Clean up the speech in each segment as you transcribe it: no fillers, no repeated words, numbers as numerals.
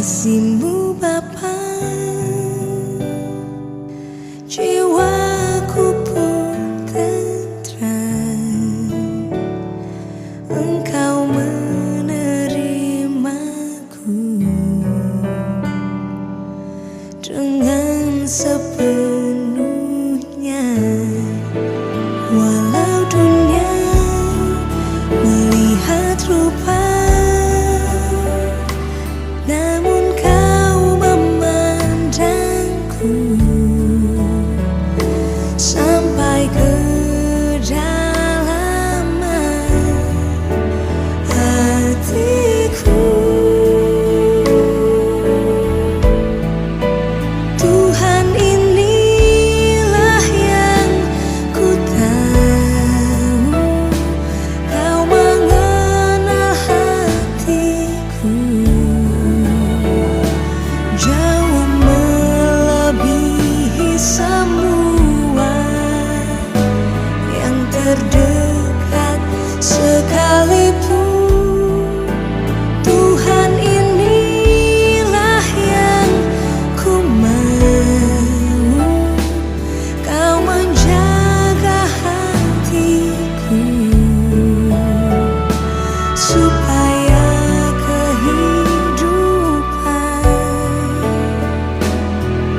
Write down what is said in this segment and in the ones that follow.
kasih-Mu Bapa, jiwaku pun tentram. Engkau menerimaku dengan sepenuhnya, walau dunia melihat rupa, namun Kau memandangku sampai kedalaman hatiku. Tuhan, inilah yang ku tahu, Kau mengenal hatiku jauh melebihi semua yang terdekat sekalipun. Tuhan, inilah yang ku mau, Kau menjaga hatiku supaya kehidupan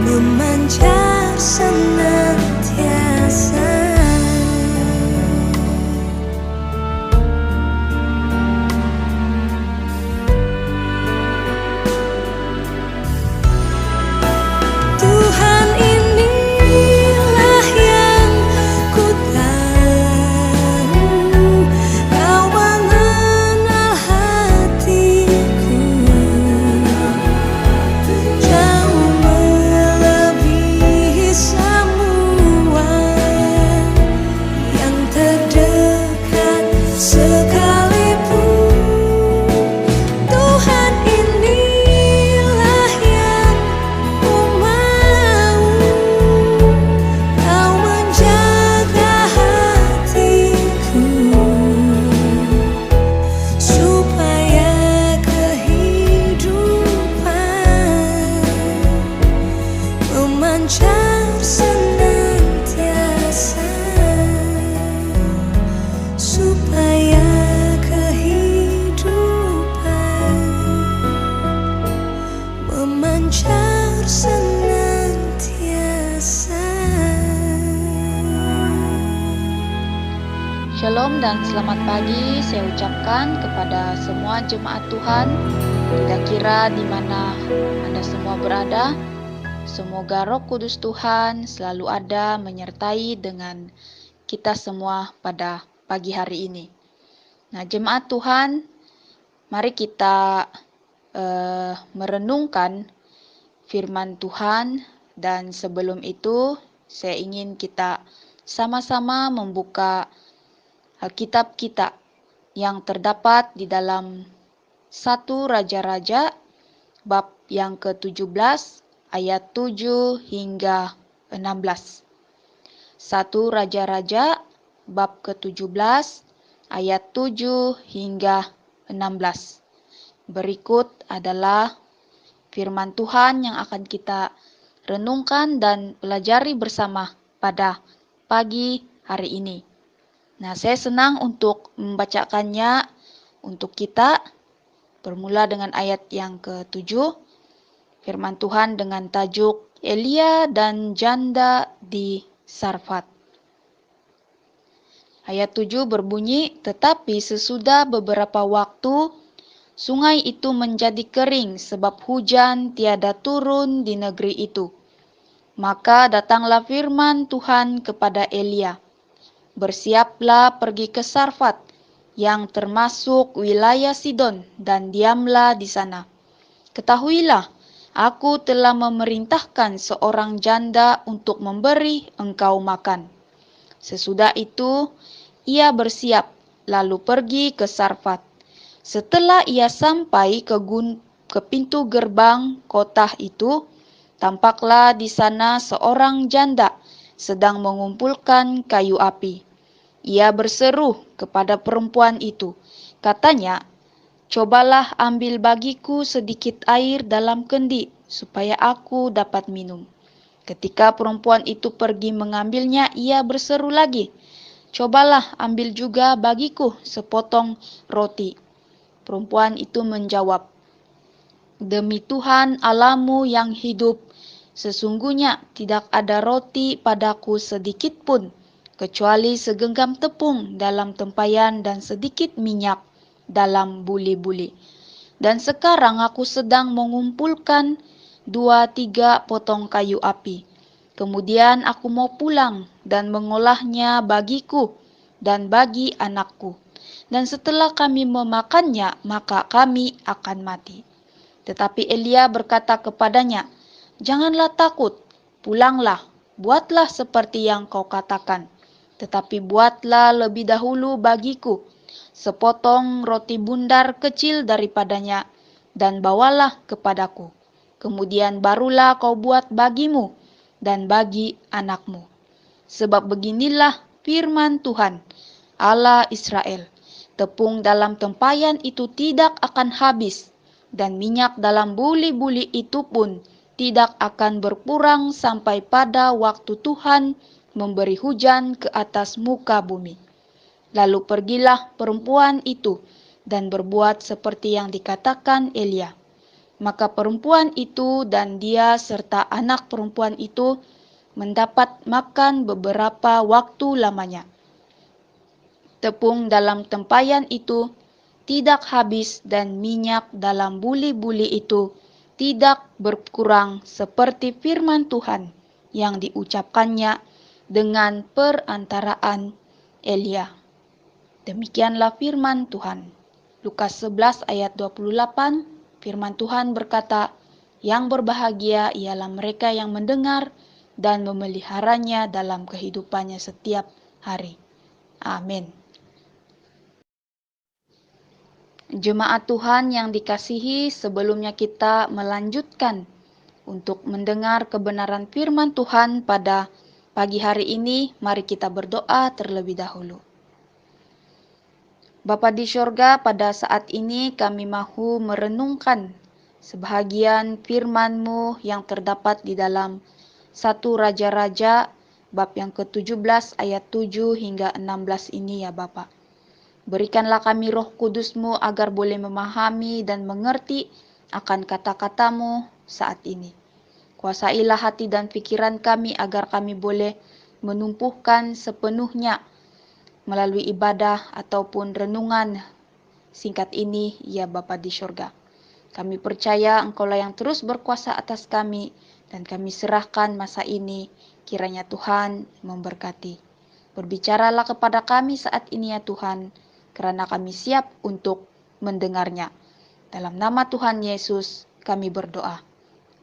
memancar senantiasa. Tuhan, inilah yang ku tahu, Kau mengenal hatiku jauh melebihi semua yang terdekat sekalipun. Tuhan, inilah yang ku mau, Kau menjaga hatiku supaya kehidupan memancar senantiasa, supaya kehidupan memancar senantiasa. Shalom dan selamat pagi saya ucapkan kepada semua jemaat Tuhan. Tidak kira di mana Anda semua berada, semoga Roh Kudus Tuhan selalu ada menyertai dengan kita semua pada pagi hari ini. Nah, jemaat Tuhan, mari kita merenungkan firman Tuhan, dan sebelum itu saya ingin kita sama-sama membuka Alkitab kita yang terdapat di dalam 1 Raja-Raja bab yang ke-17 ayat 7 hingga 16. 1 Raja-Raja bab ke-17 ayat 7 hingga 16. Berikut adalah firman Tuhan yang akan kita renungkan dan pelajari bersama pada pagi hari ini. Nah, saya senang untuk membacakannya untuk kita. Bermula dengan ayat yang ke-7. Firman Tuhan dengan tajuk Elia dan Janda di Sarfat. Ayat 7 berbunyi, tetapi sesudah beberapa waktu, sungai itu menjadi kering sebab hujan tiada turun di negeri itu. Maka datanglah firman Tuhan kepada Elia, bersiaplah pergi ke Sarfat, yang termasuk wilayah Sidon, dan diamlah di sana. Ketahuilah, aku telah memerintahkan seorang janda untuk memberi engkau makan. Sesudah itu, ia bersiap, lalu pergi ke Sarfat. Setelah ia sampai ke pintu gerbang kota itu, tampaklah di sana seorang janda sedang mengumpulkan kayu api. Ia berseru kepada perempuan itu. Katanya, Cobalah ambil bagiku sedikit air dalam kendi, supaya aku dapat minum. Ketika perempuan itu pergi mengambilnya, ia berseru lagi, "Cobalah ambil juga bagiku sepotong roti." Perempuan itu menjawab, "Demi Tuhan Allahmu yang hidup, sesungguhnya tidak ada roti padaku sedikit pun, kecuali segenggam tepung dalam tempayan dan sedikit minyak dalam buli-buli. Dan sekarang aku sedang mengumpulkan 2-3 potong kayu api. Kemudian aku mau pulang dan mengolahnya bagiku dan bagi anakku. Dan setelah kami memakannya, maka kami akan mati." Tetapi Elia berkata kepadanya, "Janganlah takut, pulanglah, buatlah seperti yang kau katakan. Tetapi buatlah lebih dahulu bagiku sepotong roti bundar kecil daripadanya, dan bawalah kepadaku. Kemudian barulah kau buat bagimu dan bagi anakmu. Sebab beginilah firman Tuhan, Allah Israel, tepung dalam tempayan itu tidak akan habis, dan minyak dalam buli-buli itu pun tidak akan berkurang sampai pada waktu Tuhan memberi hujan ke atas muka bumi." Lalu pergilah perempuan itu dan berbuat seperti yang dikatakan Elia. Maka perempuan itu dan dia serta anak perempuan itu mendapat makan beberapa waktu lamanya. Tepung dalam tempayan itu tidak habis dan minyak dalam buli-buli itu tidak berkurang seperti firman Tuhan yang diucapkannya dengan perantaraan Elia. Demikianlah firman Tuhan. Lukas 11 ayat 28, firman Tuhan berkata, "Yang berbahagia ialah mereka yang mendengar dan memeliharanya dalam kehidupannya setiap hari." Amin. Jemaat Tuhan yang dikasihi, sebelumnya kita melanjutkan untuk mendengar kebenaran firman Tuhan pada pagi hari ini. Mari kita berdoa terlebih dahulu. Bapa di sorga, pada saat ini kami mahu merenungkan sebahagian firman-Mu yang terdapat di dalam 1 Raja-Raja bab yang ke-17 ayat 7 hingga 16 ini ya Bapa. Berikanlah kami Roh Kudus-Mu agar boleh memahami dan mengerti akan kata-kata-Mu saat ini. Kuasailah hati dan pikiran kami agar kami boleh menumpuhkan sepenuhnya melalui ibadah ataupun renungan singkat ini, ya Bapa di sorga. Kami percaya Engkaulah yang terus berkuasa atas kami, dan kami serahkan masa ini, kiranya Tuhan memberkati. Berbicaralah kepada kami saat ini ya Tuhan, karena kami siap untuk mendengarnya. Dalam nama Tuhan Yesus kami berdoa.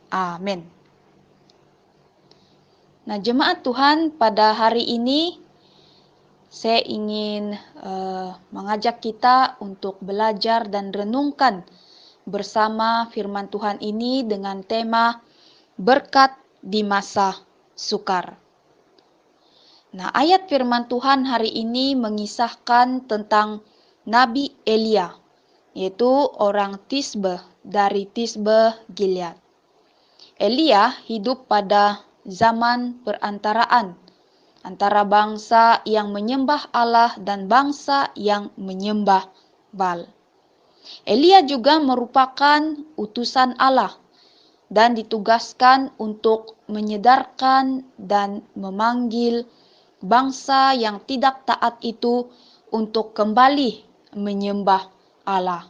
Amin. Nah, jemaat Tuhan, pada hari ini saya ingin mengajak kita untuk belajar dan renungkan bersama firman Tuhan ini dengan tema berkat di masa sukar. Nah, ayat firman Tuhan hari ini mengisahkan tentang Nabi Elia, yaitu orang Tisbe dari Tisbe Gilead. Elia hidup pada zaman perantaraan antara bangsa yang menyembah Allah dan bangsa yang menyembah Baal. Elia juga merupakan utusan Allah dan ditugaskan untuk menyedarkan dan memanggil bangsa yang tidak taat itu untuk kembali menyembah Allah.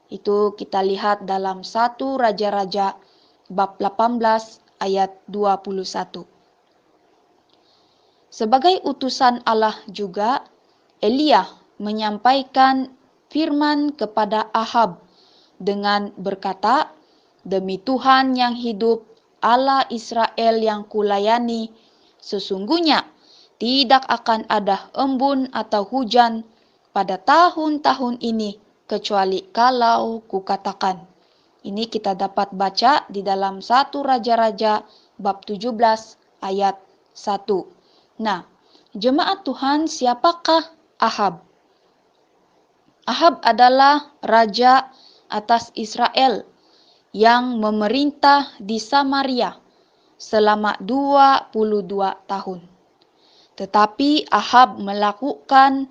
Itu kita lihat dalam 1 Raja-Raja bab 18 ayat 21. Sebagai utusan Allah juga, Elia menyampaikan firman kepada Ahab dengan berkata, "Demi Tuhan yang hidup, Allah Israel yang kulayani, sesungguhnya tidak akan ada embun atau hujan pada tahun-tahun ini, kecuali kalau kukatakan." Ini kita dapat baca di dalam 1 Raja-Raja bab 17 ayat 1. Nah, jemaat Tuhan, siapakah Ahab? Ahab adalah raja atas Israel yang memerintah di Samaria selama 22 tahun. Tetapi Ahab melakukan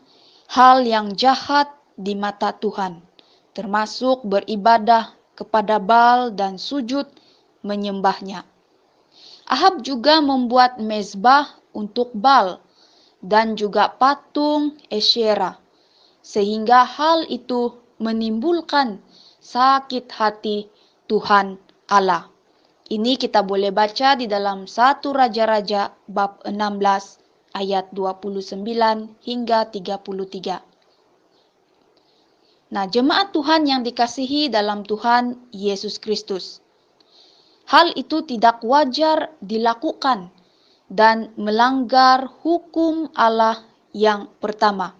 hal yang jahat di mata Tuhan, termasuk beribadah kepada Baal dan sujud menyembahnya. Ahab juga membuat mezbah untuk Baal dan juga patung Asyera, sehingga hal itu menimbulkan sakit hati Tuhan Allah. Ini kita boleh baca di dalam 1 Raja-Raja bab 16 ayat 29 hingga 33. Nah, jemaat Tuhan yang dikasihi dalam Tuhan Yesus Kristus. Hal itu tidak wajar dilakukan dan melanggar hukum Allah yang pertama,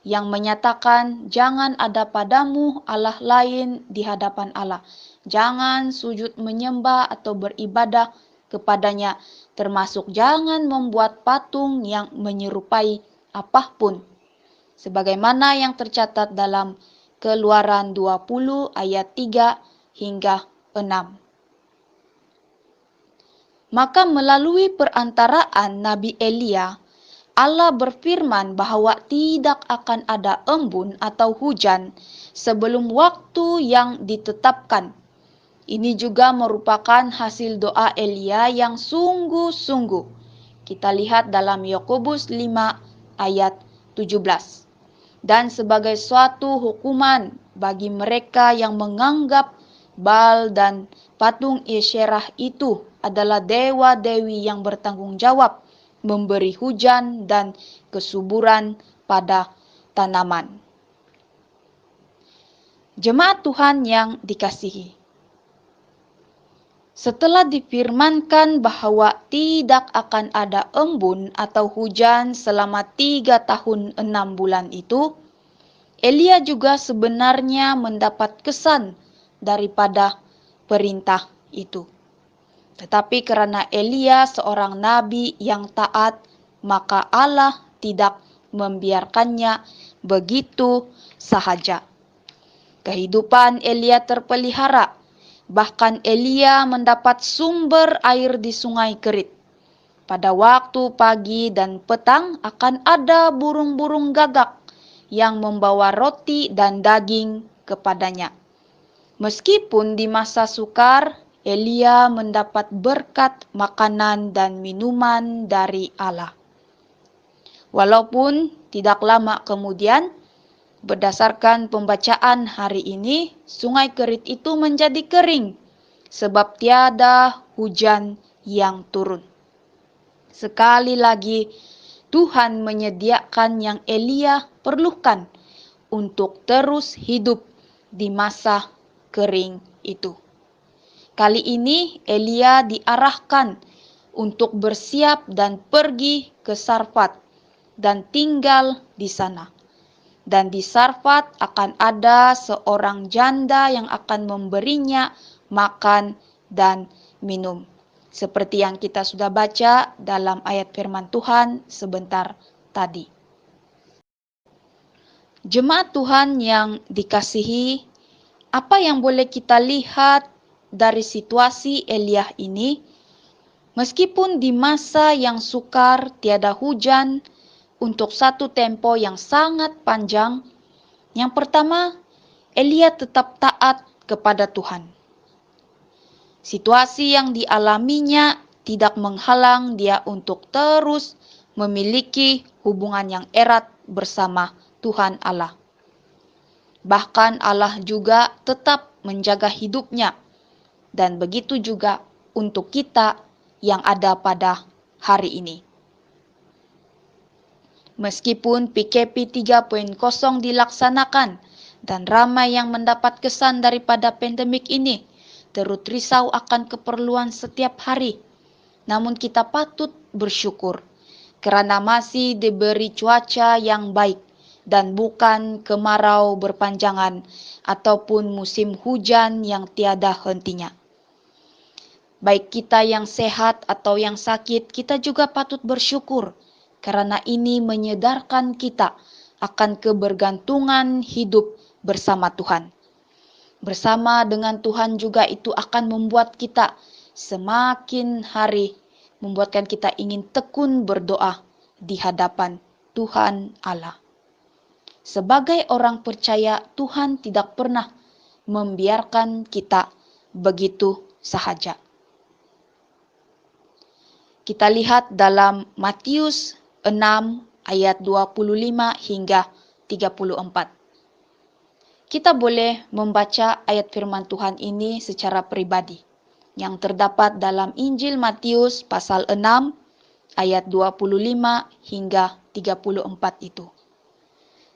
yang menyatakan jangan ada padamu Allah lain di hadapan Allah. Jangan sujud menyembah atau beribadah kepadanya, termasuk jangan membuat patung yang menyerupai apapun. Sebagaimana yang tercatat dalam Keluaran 20 ayat 3 hingga 6. Maka melalui perantaraan Nabi Elia, Allah berfirman bahwa tidak akan ada embun atau hujan sebelum waktu yang ditetapkan. Ini juga merupakan hasil doa Elia yang sungguh-sungguh. Kita lihat dalam Yakobus 5 ayat 17. Dan sebagai suatu hukuman bagi mereka yang menganggap Baal dan patung Asyerah itu adalah dewa-dewi yang bertanggung jawab memberi hujan dan kesuburan pada tanaman. Jemaat Tuhan yang dikasihi, setelah difirmankan bahwa tidak akan ada embun atau hujan selama 3 tahun 6 bulan itu, Elia juga sebenarnya mendapat kesan daripada perintah itu. Tetapi karena Elia seorang nabi yang taat, maka Allah tidak membiarkannya begitu sahaja. Kehidupan Elia terpelihara. Bahkan Elia mendapat sumber air di sungai Kerit. Pada waktu pagi dan petang akan ada burung-burung gagak yang membawa roti dan daging kepadanya. Meskipun di masa sukar, Elia mendapat berkat makanan dan minuman dari Allah. Walaupun tidak lama kemudian, berdasarkan pembacaan hari ini, sungai Kerit itu menjadi kering sebab tiada hujan yang turun. Sekali lagi, Tuhan menyediakan yang Elia perlukan untuk terus hidup di masa kering itu. Kali ini Elia diarahkan untuk bersiap dan pergi ke Sarfat dan tinggal di sana. Dan di Sarfat akan ada seorang janda yang akan memberinya makan dan minum. Seperti yang kita sudah baca dalam ayat firman Tuhan sebentar tadi. Jemaat Tuhan yang dikasihi, apa yang boleh kita lihat dari situasi Elia ini? Meskipun di masa yang sukar tiada hujan, untuk satu tempo yang sangat panjang, yang pertama, Elia tetap taat kepada Tuhan. Situasi yang dialaminya tidak menghalang dia untuk terus memiliki hubungan yang erat bersama Tuhan Allah. Bahkan Allah juga tetap menjaga hidupnya, dan begitu juga untuk kita yang ada pada hari ini. Meskipun PKP 3.0 dilaksanakan dan ramai yang mendapat kesan daripada pandemik ini, turut risau akan keperluan setiap hari. Namun kita patut bersyukur karena masih diberi cuaca yang baik dan bukan kemarau berpanjangan ataupun musim hujan yang tiada hentinya. Baik kita yang sehat atau yang sakit, kita juga patut bersyukur. Karena ini menyadarkan kita akan kebergantungan hidup bersama Tuhan. Bersama dengan Tuhan juga itu akan membuat kita semakin hari, membuatkan kita ingin tekun berdoa di hadapan Tuhan Allah. Sebagai orang percaya, Tuhan tidak pernah membiarkan kita begitu sahaja. Kita lihat dalam Matius 6 ayat 25 hingga 34. Kita boleh membaca ayat firman Tuhan ini secara pribadi yang terdapat dalam Injil Matius pasal 6 ayat 25 hingga 34 itu.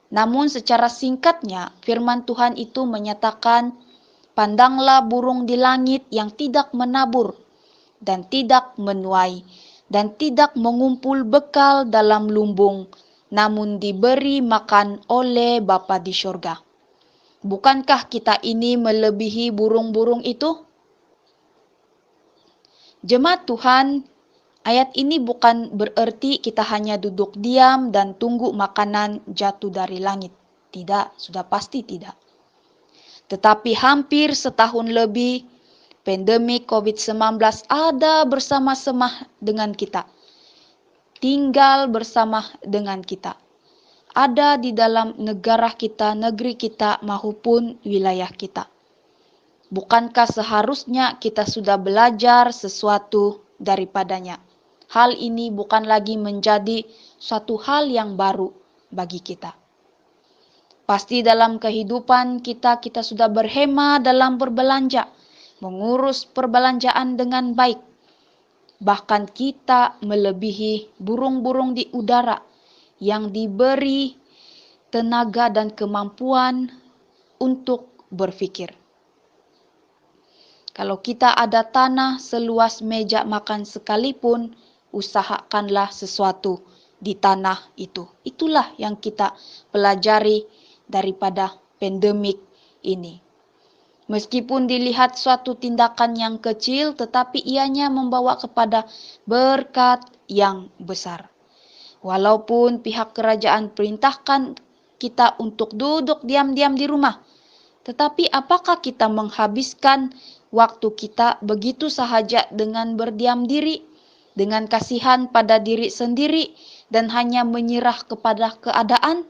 Namun secara singkatnya firman Tuhan itu menyatakan, "Pandanglah burung di langit yang tidak menabur dan tidak menuai dan tidak mengumpul bekal dalam lumbung, namun diberi makan oleh Bapa di surga. Bukankah kita ini melebihi burung-burung itu?" Jemaat Tuhan, ayat ini bukan berarti kita hanya duduk diam dan tunggu makanan jatuh dari langit. Tidak, sudah pasti tidak. Tetapi hampir setahun lebih, pandemi COVID-19 ada bersama-sama dengan kita. Tinggal bersama dengan kita. Ada di dalam negara kita, negeri kita, maupun wilayah kita. Bukankah seharusnya kita sudah belajar sesuatu daripadanya? Hal ini bukan lagi menjadi suatu hal yang baru bagi kita. Pasti dalam kehidupan kita sudah berhemat dalam berbelanja, mengurus perbelanjaan dengan baik. Bahkan kita melebihi burung-burung di udara yang diberi tenaga dan kemampuan untuk berpikir. Kalau kita ada tanah seluas meja makan sekalipun, usahakanlah sesuatu di tanah itu. Itulah yang kita pelajari daripada pandemik ini. Meskipun dilihat suatu tindakan yang kecil, tetapi ianya membawa kepada berkat yang besar. Walaupun pihak kerajaan perintahkan kita untuk duduk diam-diam di rumah, tetapi apakah kita menghabiskan waktu kita begitu sahaja dengan berdiam diri, dengan kasihan pada diri sendiri, dan hanya menyerah kepada keadaan?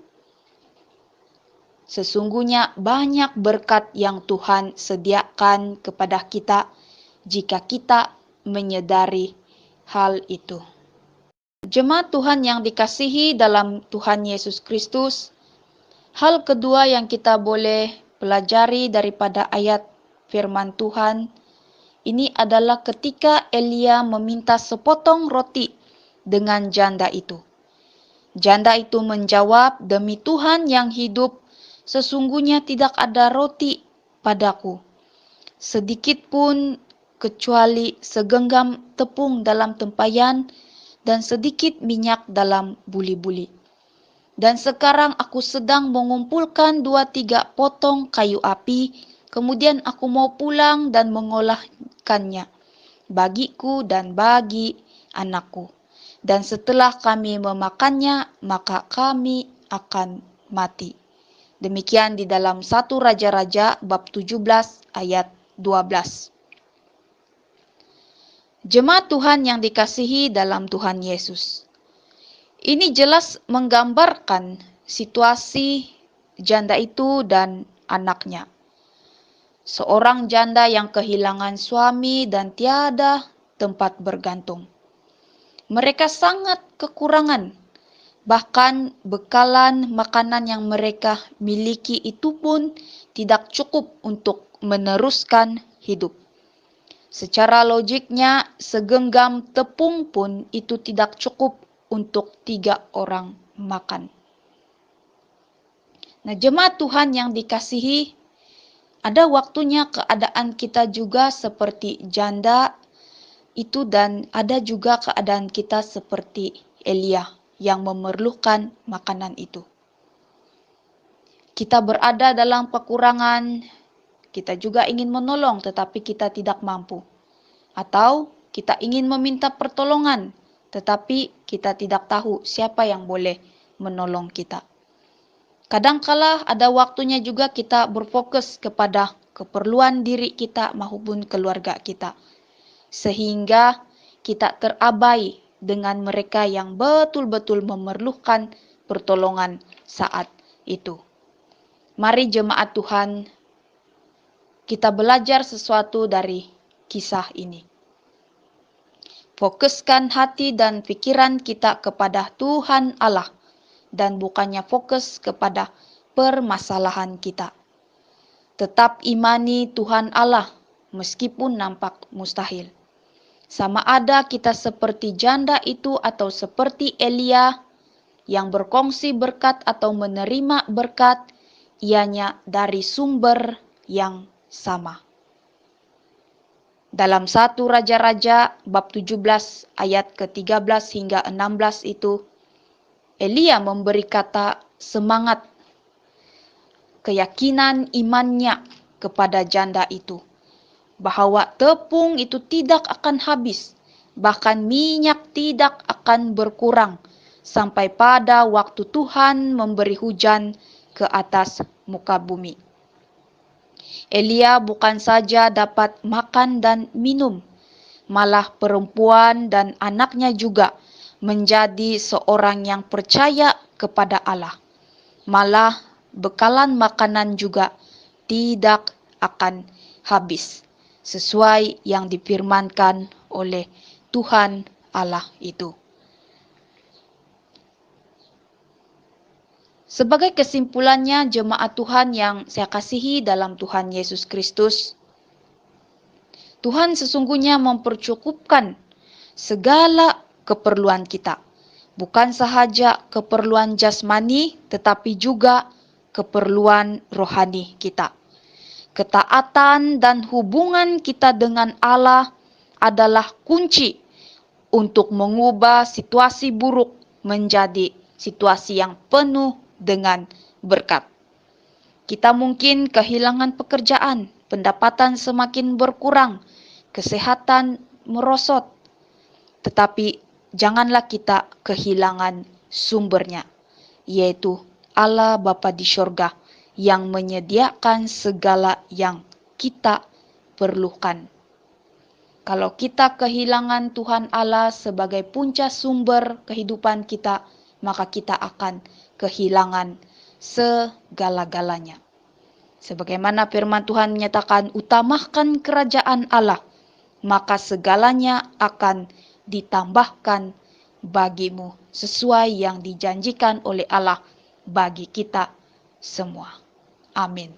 Sesungguhnya banyak berkat yang Tuhan sediakan kepada kita jika kita menyadari hal itu. Jemaat Tuhan yang dikasihi dalam Tuhan Yesus Kristus, hal kedua yang kita boleh pelajari daripada ayat firman Tuhan ini adalah ketika Elia meminta sepotong roti dengan janda itu. Janda itu menjawab, "Demi Tuhan yang hidup, sesungguhnya tidak ada roti padaku, sedikit pun kecuali segenggam tepung dalam tempayan dan sedikit minyak dalam buli-buli. Dan sekarang aku sedang mengumpulkan 2-3 potong kayu api, kemudian aku mau pulang dan mengolahkannya bagiku dan bagi anakku. Dan setelah kami memakannya, maka kami akan mati." Demikian di dalam 1 Raja-Raja bab 17 ayat 12. Jemaat Tuhan yang dikasihi dalam Tuhan Yesus. Ini jelas menggambarkan situasi janda itu dan anaknya. Seorang janda yang kehilangan suami dan tiada tempat bergantung. Mereka sangat kekurangan. Bahkan bekalan makanan yang mereka miliki itu pun tidak cukup untuk meneruskan hidup. Secara logiknya, segenggam tepung pun itu tidak cukup untuk 3 orang makan. Nah, jemaat Tuhan yang dikasihi, ada waktunya keadaan kita juga seperti janda itu dan ada juga keadaan kita seperti Elia yang memerlukan makanan itu. Kita berada dalam kekurangan, kita juga ingin menolong tetapi kita tidak mampu. Atau kita ingin meminta pertolongan tetapi kita tidak tahu siapa yang boleh menolong kita. Kadangkala ada waktunya juga kita berfokus kepada keperluan diri kita maupun keluarga kita, sehingga kita terabai dengan mereka yang betul-betul memerlukan pertolongan saat itu. Mari jemaat Tuhan, kita belajar sesuatu dari kisah ini. Fokuskan hati dan pikiran kita kepada Tuhan Allah dan bukannya fokus kepada permasalahan kita. Tetap imani Tuhan Allah meskipun nampak mustahil. Sama ada kita seperti janda itu atau seperti Elia yang berkongsi berkat atau menerima berkat, ianya dari sumber yang sama. Dalam 1 Raja-Raja bab 17 ayat ke-13 hingga 16 itu, Elia memberi kata semangat, keyakinan imannya kepada janda itu, bahwa tepung itu tidak akan habis, bahkan minyak tidak akan berkurang, sampai pada waktu Tuhan memberi hujan ke atas muka bumi. Elia bukan saja dapat makan dan minum, malah perempuan dan anaknya juga menjadi seorang yang percaya kepada Allah. Malah bekalan makanan juga tidak akan habis, sesuai yang difirmankan oleh Tuhan Allah itu. Sebagai kesimpulannya, jemaat Tuhan yang saya kasihi dalam Tuhan Yesus Kristus, Tuhan sesungguhnya mempercukupkan segala keperluan kita. Bukan sahaja keperluan jasmani, tetapi juga keperluan rohani kita. Ketaatan dan hubungan kita dengan Allah adalah kunci untuk mengubah situasi buruk menjadi situasi yang penuh dengan berkat. Kita mungkin kehilangan pekerjaan, pendapatan semakin berkurang, kesehatan merosot, tetapi janganlah kita kehilangan sumbernya, yaitu Allah Bapa di sorga yang menyediakan segala yang kita perlukan. Kalau kita kehilangan Tuhan Allah sebagai puncak sumber kehidupan kita, maka kita akan kehilangan segala-galanya. Sebagaimana firman Tuhan menyatakan, utamakan kerajaan Allah, maka segalanya akan ditambahkan bagimu sesuai yang dijanjikan oleh Allah bagi kita semua. Amin.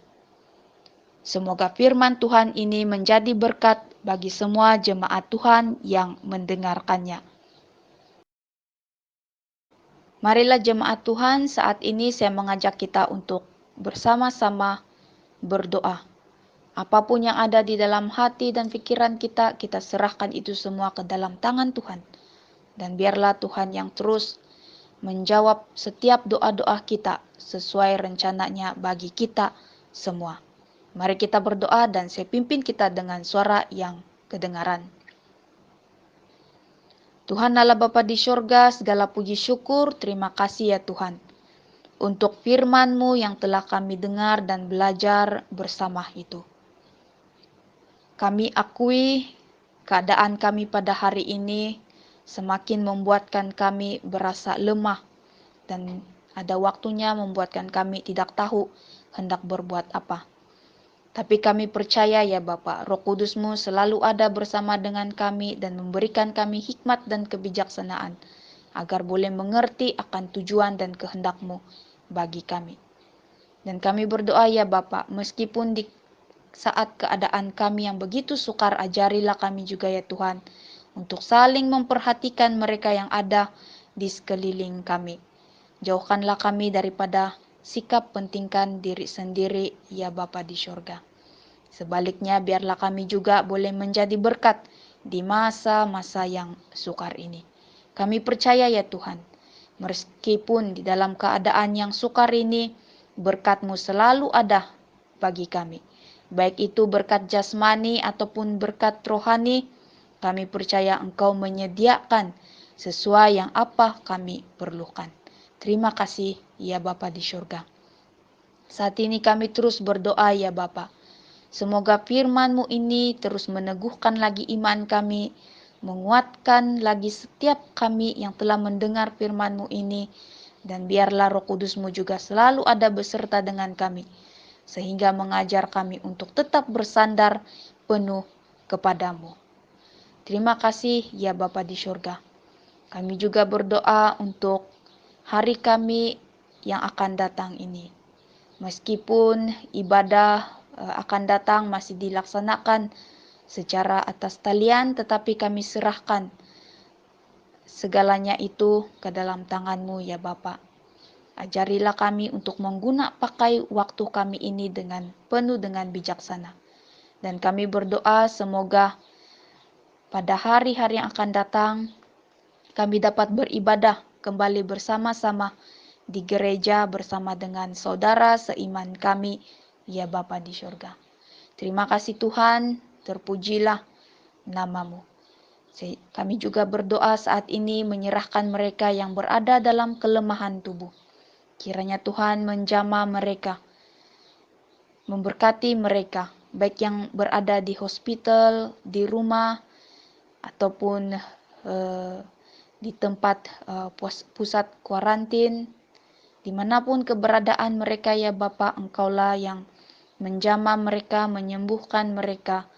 Semoga firman Tuhan ini menjadi berkat bagi semua jemaat Tuhan yang mendengarkannya. Marilah jemaat Tuhan, saat ini saya mengajak kita untuk bersama-sama berdoa. Apapun yang ada di dalam hati dan pikiran kita, kita serahkan itu semua ke dalam tangan Tuhan. Dan biarlah Tuhan yang terus menjawab setiap doa-doa kita sesuai rencananya bagi kita semua. Mari kita berdoa dan saya pimpin kita dengan suara yang kedengaran. Tuhan Allah Bapa di sorga, segala puji syukur, terima kasih ya Tuhan. Untuk firman-Mu yang telah kami dengar dan belajar bersama itu. Kami akui keadaan kami pada hari ini semakin membuatkan kami berasa lemah dan ada waktunya membuatkan kami tidak tahu hendak berbuat apa. Tapi kami percaya ya Bapa, Roh Kudus-Mu selalu ada bersama dengan kami dan memberikan kami hikmat dan kebijaksanaan agar boleh mengerti akan tujuan dan kehendak-Mu bagi kami. Dan kami berdoa ya Bapa, meskipun di saat keadaan kami yang begitu sukar, ajarilah kami juga ya Tuhan untuk saling memperhatikan mereka yang ada di sekeliling kami. Jauhkanlah kami daripada sikap pentingkan diri sendiri ya Bapa di sorga. Sebaliknya biarlah kami juga boleh menjadi berkat di masa-masa yang sukar ini. Kami percaya ya Tuhan, meskipun di dalam keadaan yang sukar ini, berkat-Mu selalu ada bagi kami. Baik itu berkat jasmani ataupun berkat rohani, kami percaya Engkau menyediakan sesuai yang apa kami perlukan. Terima kasih ya Bapa di surga. Saat ini kami terus berdoa ya Bapa. Semoga firman-Mu ini terus meneguhkan lagi iman kami, menguatkan lagi setiap kami yang telah mendengar firman-Mu ini, dan biarlah Roh Kudus-Mu juga selalu ada beserta dengan kami, sehingga mengajar kami untuk tetap bersandar penuh kepadamu. Terima kasih ya Bapa di surga. Kami juga berdoa untuk hari kami yang akan datang ini. Meskipun ibadah akan datang masih dilaksanakan secara atas talian, tetapi kami serahkan segalanya itu ke dalam tangan-Mu ya Bapa. Ajarilah kami untuk pakai waktu kami ini dengan penuh dengan bijaksana. Dan kami berdoa semoga pada hari-hari yang akan datang kami dapat beribadah kembali bersama-sama di gereja bersama dengan saudara seiman kami, ya Bapa di surga. Terima kasih Tuhan, terpujilah nama-Mu. Kami juga berdoa saat ini menyerahkan mereka yang berada dalam kelemahan tubuh. Kiranya Tuhan menjamah mereka, memberkati mereka, baik yang berada di hospital, di rumah, ataupun di tempat pusat kuarantin. Dimanapun keberadaan mereka ya Bapa, Engkaulah yang menjamah mereka, menyembuhkan mereka,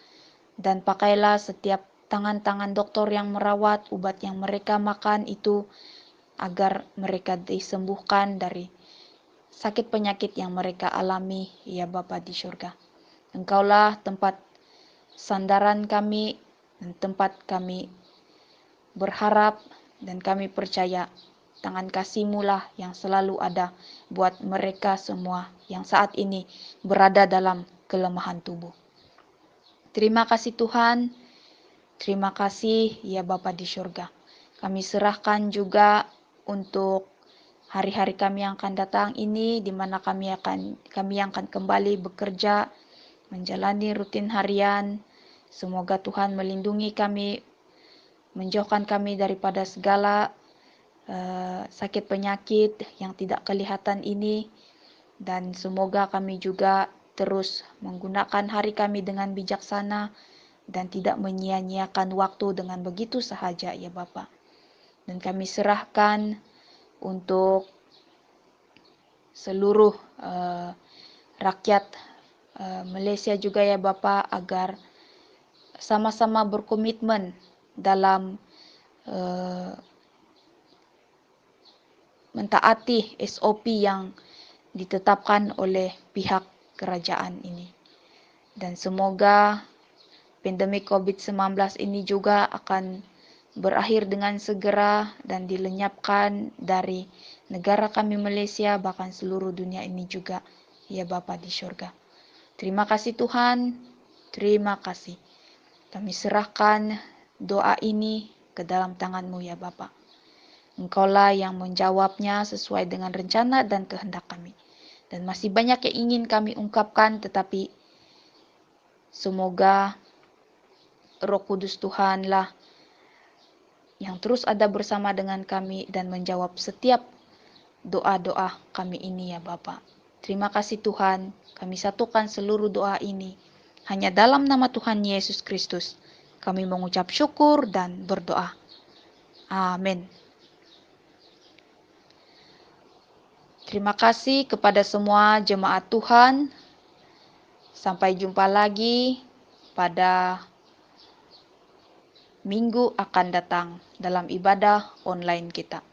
dan pakailah setiap tangan-tangan dokter yang merawat, obat yang mereka makan itu, agar mereka disembuhkan dari sakit penyakit yang mereka alami ya Bapa di surga. Engkaulah tempat sandaran kami dan tempat kami berharap, dan kami percaya tangan kasih-Mu lah yang selalu ada buat mereka semua yang saat ini berada dalam kelemahan tubuh. Terima kasih Tuhan, terima kasih ya Bapa di surga. Kami serahkan juga untuk hari-hari kami yang akan datang ini, di mana kami akan kembali bekerja, menjalani rutin harian. Semoga Tuhan melindungi kami, menjauhkan kami daripada segala sakit penyakit yang tidak kelihatan ini, dan semoga kami juga terus menggunakan hari kami dengan bijaksana dan tidak menyia-nyiakan waktu dengan begitu sahaja ya Bapa. Dan kami serahkan untuk seluruh rakyat Malaysia juga ya Bapa, agar sama-sama berkomitmen dalam mentaati SOP yang ditetapkan oleh pihak kerajaan ini. Dan semoga pandemi COVID-19 ini juga akan berakhir dengan segera dan dilenyapkan dari negara kami Malaysia, bahkan seluruh dunia ini juga ya Bapa di surga. Terima kasih Tuhan, terima kasih. Kami serahkan doa ini ke dalam tangan-Mu ya Bapa. Engkaulah yang menjawabnya sesuai dengan rencana dan kehendak kami. Dan masih banyak yang ingin kami ungkapkan, tetapi semoga Roh Kudus Tuhanlah yang terus ada bersama dengan kami dan menjawab setiap doa-doa kami ini ya Bapa. Terima kasih Tuhan, kami satukan seluruh doa ini hanya dalam nama Tuhan Yesus Kristus. Kami mengucap syukur dan berdoa. Amin. Terima kasih kepada semua jemaat Tuhan. Sampai jumpa lagi pada minggu akan datang dalam ibadah online kita.